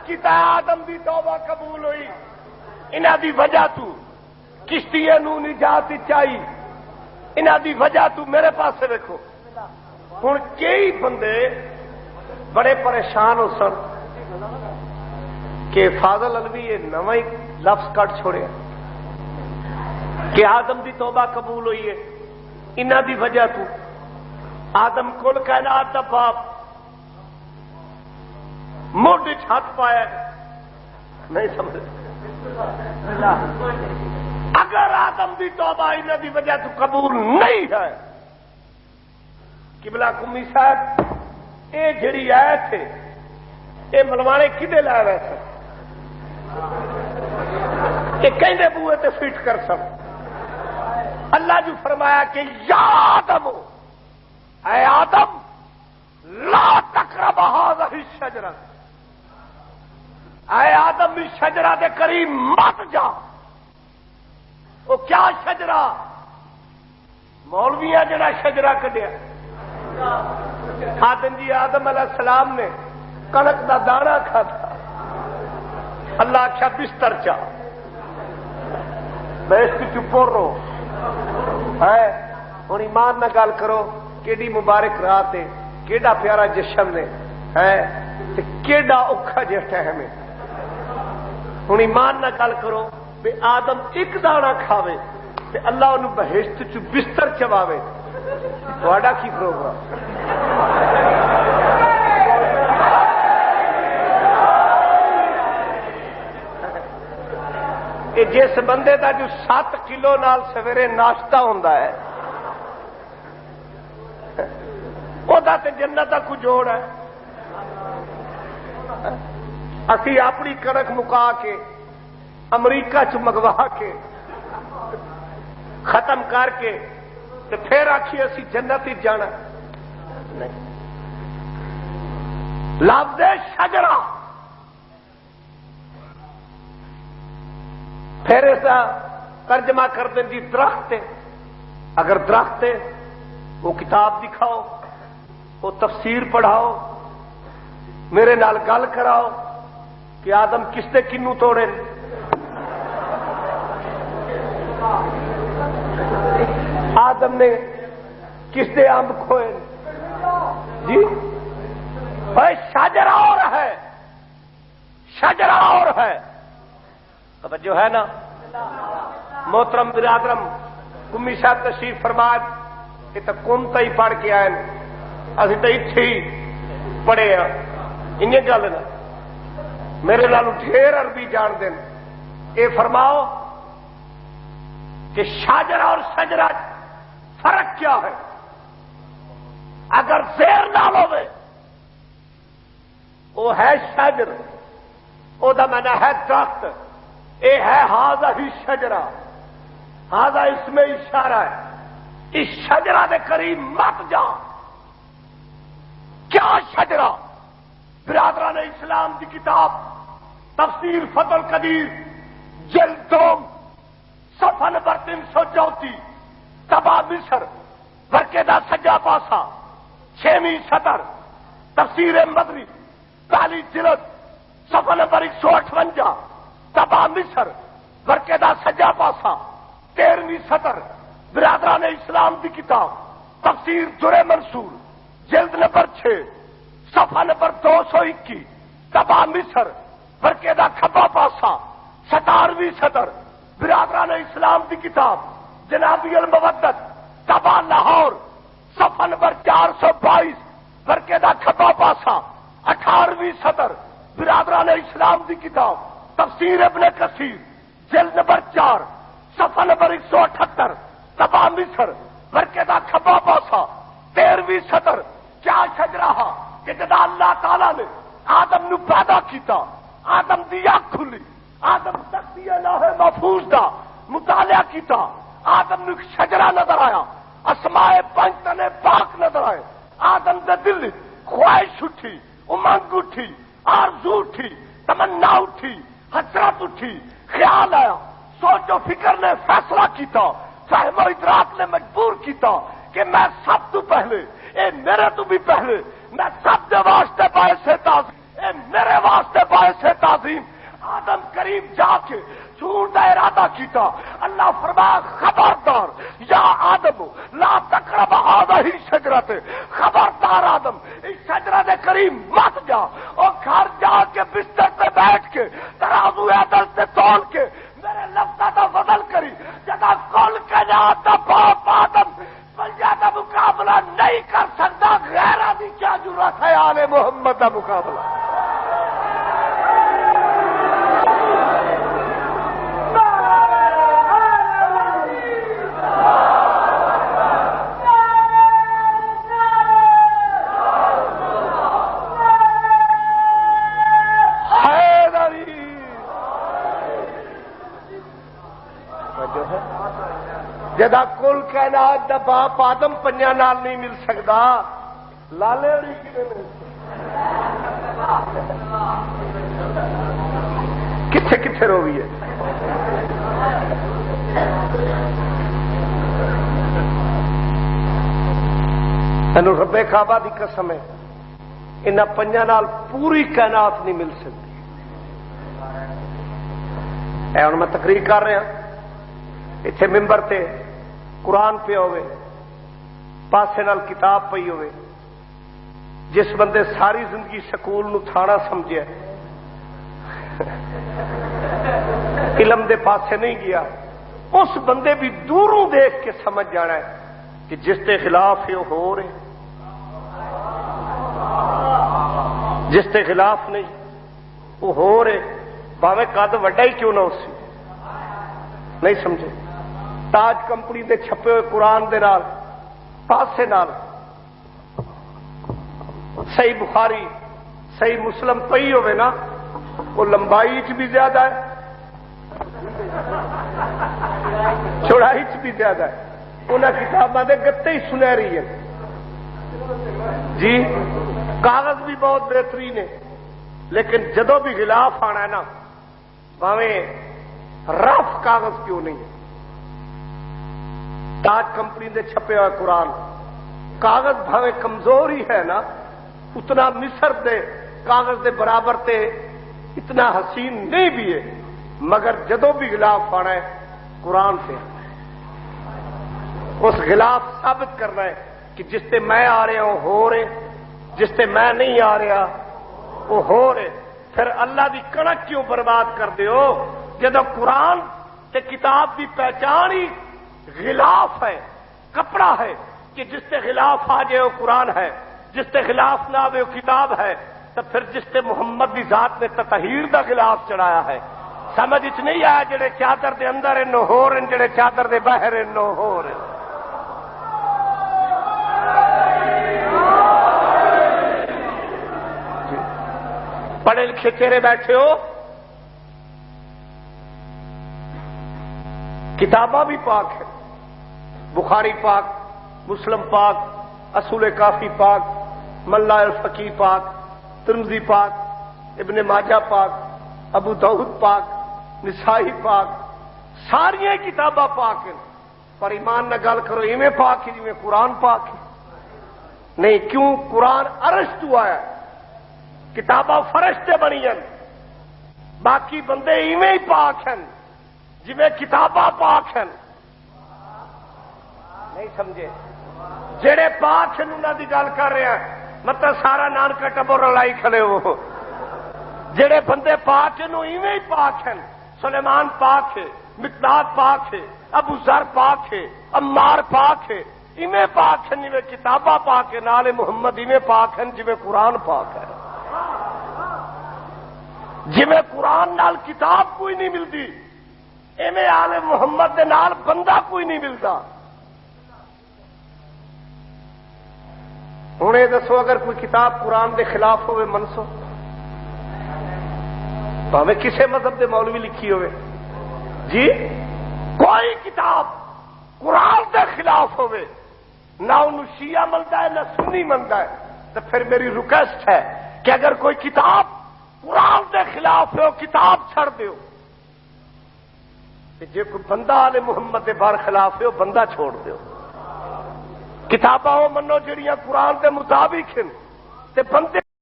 کیتا آدم دی توبہ قبول ہوئی انہاں دی وجہ تو کشتی نو نجات چاہی انہاں دی وجہ تو میرے پاس دیکھو ہن کئی بندے بڑے پریشان ہو سن کہ فاضل علوی یہ نواں ہی لفظ کٹ چھوڑیا کہ آدم دی توبہ قبول ہوئی ہے انہاں دی وجہ تو آدم کل کائنات دا باپ موڈ ہاتھ پایا نہیں سمجھ اگر آدم دی توبہ انہاں دی وجہ تو قبول نہیں ہے قبلہ کمی صاحب اے جڑی آیت ہے اے ملوانے کدے لائے ویسے کہ کہندے بوئے تے فٹ کر سب اللہ جو فرمایا کہ یا آدم اے آدم لا تقرب هذه الشجرہ اے آدم اس شجرہ دے قریب مت جا وہ کیا شجرہ مولویاں جڑا شجرہ کڈیا آدم جی آدم علیہ السلام نے کنک دا دانا کھاتا اللہ آخیا بستر چا بیس چپ رو ہے ہوں ایمان نہ گل کرو کیڑی مبارک رات ہے کیڑا پیارا جشن ہے کیڑا اوکھا جہ ٹائم ہے ہوں ایمان نہ گل کرو بے آدم ایک دانا کھاوے تے اللہ انہوں بہشت چ بستر چواوے تھوڑا کی پروگرام کہ جس بندے دا جو 7 کلو نال سویرے ناشتہ ہوندا ہے وہ دا تے جنت دا کو جوڑ ہے اسی اپنی کڑک مکا کے امریکہ چ منگوا کے ختم کر کے تے پھر آکھی اسی جنت ہی جانا نہیں لفظ شجرہ پھر ایسا ترجمہ کر دیں جی درخت ہے اگر درخت ہے وہ کتاب دکھاؤ وہ تفسیر پڑھاؤ میرے نال گل کراؤ کہ آدم کس نے کنو توڑے آدم نے کس نے امب کھوئے جی بھائی شجرہ اور ہے شجرہ اور ہے جو ہے نا محترم برادرم کمی صاحب تشریف فرماد یہ تو کم ہی پڑھ کے آئے ابھی تو اتنے ہی پڑھے ہیں انہیں گل نا میرے نالو ڈھیر عربی جان دیں اے فرماؤ کہ شاجرہ اور شجرہ فرق کیا ہے اگر زیر نہ ہوئے وہ ہے شجر وہ دا معنی ہے درخت اے ہے ہاذا ہی شجرہ ہاذا اس میں اشارہ ہے اس شجرہ دے قریب مت جا کیا شجرہ برادران اسلام دی کتاب تفسیر فتح القدیر جلد دوم صفحہ نمبر 334 تبا مصر ورکے دا سجا پاسا 6ویں سطر تفسیر مدری پہلی جلد صفحہ نمبر 158 تبا مصر ورکے دا سجا پاسا 13ویں سطر برادران اسلام دی کتاب تفسیر در منصور جلد نمبر 6 صفحہ نمبر 221 تبا مصر ورکے دا کھبا پاسا 17ویں سطر برادران اسلام دی کتاب جنابی المودت تبا لاہور صفحہ نمبر 422 ورکے دا کھبا پاسا 18ویں سطر برادران اسلام دی کتاب تفسیر ابن کثیر جلد نمبر 4 صفحہ نمبر 178 تبا مصر ورکے دا کھبا پاسا 13ویں سطر کیا شجرہ کہ جدا اللہ تعالی نے آدم نو پیدا کیتا آدم دی اکھ کھلی آدم تختی لوح محفوظ دا مطالعہ کیتا آدم نو شجرہ نظر آیا اسماء 5 تنے پاک نظر آئے آدم دے دل خواہش اٹھی امنگ اٹھی آرزو اٹھی تمنا اٹھی حسرت اٹھی خیال آیا سوچ و فکر نے فیصلہ کیتا فہم و ادراک نے مجبور کیتا کہ میں سب تو پہلے اے میرے تو بھی پہلے میں سب دے واسطے باعث تاز اے میرے واسطے واسطے باعث تعظیم آدم کریم جا کے جھوٹ کا ارادہ کیتا. اللہ فرمایا خبردار یا آدم لا تقرب هذه الشجرة، خبردار آدم اس شجرہ دے قریب مت جا. اور گھر جا کے بستر پہ بیٹھ کے ترازو عدل سے تول کے میرے لفظ کا بدل کری. جدا کل کائنات دا باپ آدم بلجا کا مقابلہ نہیں کر سکتا، غیرہ دی کیا ضرورت ہے آل محمد کا مقابلہ. جدا کل کائنات دا باپ آدم پنیا نال نہیں مل سکتا، لالے ہوئی کتنے کتنے روی ہے. اینو رب کعبہ دی قسم ہے انہاں پنیا نال پوری کائنات نہیں مل سکتی. اے ہن میں تقریر کر رہا اتنے ممبر تے قرآن پہ ہوئے، پاسے نال کتاب پئی ہوئے. جس بندے ساری زندگی سکول نو تھانا سمجھے علم دے پاسے نہیں گیا، اس بندے بھی دوروں دیکھ کے سمجھ جانا ہے کہ جس دے خلاف ہے وہ ہو رہے، جس دے خلاف نہیں وہ ہو رہے، بھاویں قد وڈا ہی کیوں نہ اسی. نہیں سمجھے؟ تاج کمپنی دے چھپے ہوئے قرآن دے نال پاسے نال صحیح بخاری صحیح مسلم پئی ہوئے نا، وہ لمبائی چ بھی زیادہ ہے، چوڑائی چ بھی زیادہ ہے. انہاں کتاباں دے گتے ہی سنہری ہیں جی. کاغذ بھی بہت بہترین ہے، لیکن جدوں بھی غلاف آنا ہے نا، بھاویں رف کاغذ کیوں نہیں ہے. تاج کمپنی دے چھپے ہوئے قرآن کاغذ بھاوے کمزور ہی ہے نا، اتنا مصر دے کاغذ دے برابر تے اتنا حسین نہیں بھی ہے، مگر جدوں بھی غلاف آنا ہے قرآن سے. اس غلاف ثابت کرنا ہے کہ جس تے میں آ رہا ہوں ہو رہے، جس تے میں نہیں آ رہا وہ ہو رہے. پھر اللہ دی کڑک کیوں برباد کر دیو جدو قرآن تے کتاب دی پہچان ہی غلاف ہے، کپڑا ہے کہ جس تے خلاف آ جائے وہ قرآن ہے، جس تے خلاف نہ آئے وہ کتاب ہے. تو پھر جس تے محمد دی ذات نے تطہیر دا خلاف چڑھایا ہے، سمجھ اچ نہیں آیا جڑے چادر دے اندر ہیں نو ہو رہے، جڑے چادر دے باہر ہیں نو ہو رہے. پڑھے لکھے چہرے بیٹھے ہو، کتاباں بھی پاک ہیں، بخاری پاک، مسلم پاک، اصول کافی پاک، ملا الفقی پاک، ترمذی پاک، ابن ماجہ پاک، ابو داؤد پاک، نسائی پاک، ساری کتاباں پاک ہیں. پر ایمان نہ گل کرو ایویں پاک ہے جویں قرآن پاک ہے. نہیں، کیوں؟ قرآن عرش تو آیا، کتاباں فرشتے بنی ہیں، باقی بندے ایویں ہی پاک ہیں جویں کتاباں پاک ہیں. نہیں سمجھے؟ جڑے پاک ہیں انہاں دی گل کر رہے ہیں، مطلب سارا نانکا ٹبر لائی کھڑے ہو. جڑے بندے پاک ہیں ایویں ہی پاک ہیں. سلیمان پاک ہے، مقداد پاک ہے، ابو ذر پاک ہے، عمار پاک ہے، ایویں پاک ہیں جویں کتاباں پاک ہے. نال محمد ایویں پاک ہیں جویں قرآن پاک ہے. جویں قرآن نال کتاب کوئی نہیں ملتی، ایویں آل محمد دے نال بندہ کوئی نہیں ملتا. ہوں یہ دسو اگر کوئی کتاب قرآن دے خلاف ہوئے منسو، بھاویں کسے مذہب دے مولوی لکھی ہوئے جی، کوئی کتاب قرآن دے خلاف ہوئے، نہ انہوں شیعہ ملتا ہے نہ سنی ملتا ہے، تو پھر میری ریکویسٹ ہے کہ اگر کوئی کتاب قرآن دے خلاف ہو کتاب چھڑ دیو. جے کوئی بندہ آل محمد دے بار خلاف ہے وہ بندہ چھوڑ دیو. کتاباں وہ منو جڑیاں قرآن دے مطابق ہیں تے بندے